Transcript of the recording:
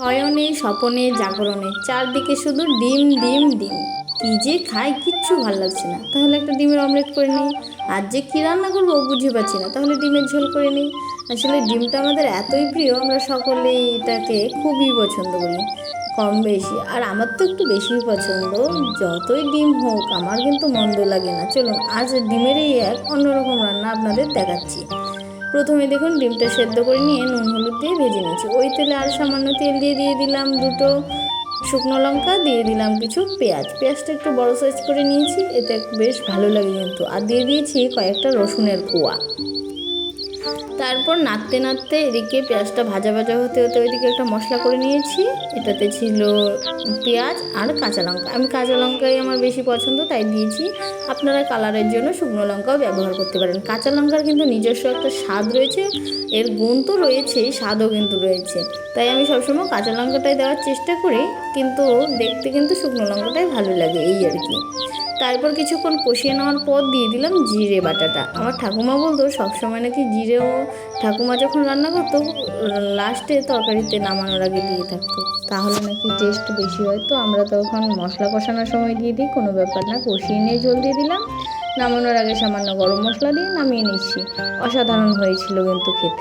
শয়নে স্বপনে জাগরণে চারদিকে শুধু ডিম ডিম ডিম। কী যে খাই কিচ্ছু ভালো লাগছে না। তাহলে একটা ডিমের অমলেট করে নিই। আজ যে কী রান্না করবো বুঝে পাচ্ছি না, তাহলে ডিমের ঝোল করে নিই। আসলে ডিমটা আমাদের এতই প্রিয়, আমরা সকলেই এটাকে খুবই পছন্দ করি কম বেশি। আর আমার তো একটু বেশিই পছন্দ। যতই ডিম হোক আমার কিন্তু মন্দ লাগে না। চলুন আজ ডিমের এই এক অন্যরকম রান্না আপনাদের দেখাচ্ছি। প্রথমে দেখুন ডিমটা সেদ্ধ করে নিয়ে নুন হলুদ দিয়ে ভেজে নিয়েছি। ওই তেলে আর সামান্য তেল দিয়ে দিলাম দুটো শুকনো লঙ্কা, দিয়ে দিলাম কিছু পেঁয়াজটা একটু বড় সাইজ করে নিয়েছি, এতে বেশ ভালো লাগে কিন্তু। আর দিয়ে দিয়েছি কয়েকটা রসুনের কোয়া। তারপর নাড়তে নাড়তে এদিকে পেঁয়াজটা ভাজা হতে ওইদিকে একটা মশলা করে নিয়েছি। এটাতে ছিল পেঁয়াজ আর কাঁচা লঙ্কা। আমি কাঁচা লঙ্কাই আমার বেশি পছন্দ, তাই দিয়েছি। আপনারা কালারের জন্য শুকনো লঙ্কাও ব্যবহার করতে পারেন। কাঁচা লঙ্কার কিন্তু নিজস্ব একটা স্বাদ রয়েছে, এর গুণ তো রয়েছেই, স্বাদও কিন্তু রয়েছে। তাই আমি সবসময় কাঁচা লঙ্কাটাই দেওয়ার চেষ্টা করি, কিন্তু দেখতে কিন্তু শুকনো লঙ্কাটাই ভালো লাগে, এই আর কি। তারপর কিছুক্ষণ কষিয়ে নেওয়ার পর দিয়ে দিলাম জিরে বাটাটা। আমার ঠাকুমা বলতো সবসময় নাকি জিরেও ঠাকুমা যখন রান্না করতো লাস্টে তরকারিতে নামানোর আগে দিয়ে থাকতো, তাহলে নাকি টেস্ট বেশি হয়। তো আমরা তখন মশলা কষানোর সময় দিয়ে দিই, কোনো ব্যাপার না। কষিয়ে নিয়ে ঝোল দিয়ে দিলাম। নামানোর আগে সামান্য গরম মশলা দিয়ে নামিয়ে নিচ্ছি। অসাধারণ হয়েছিল কিন্তু খেতে।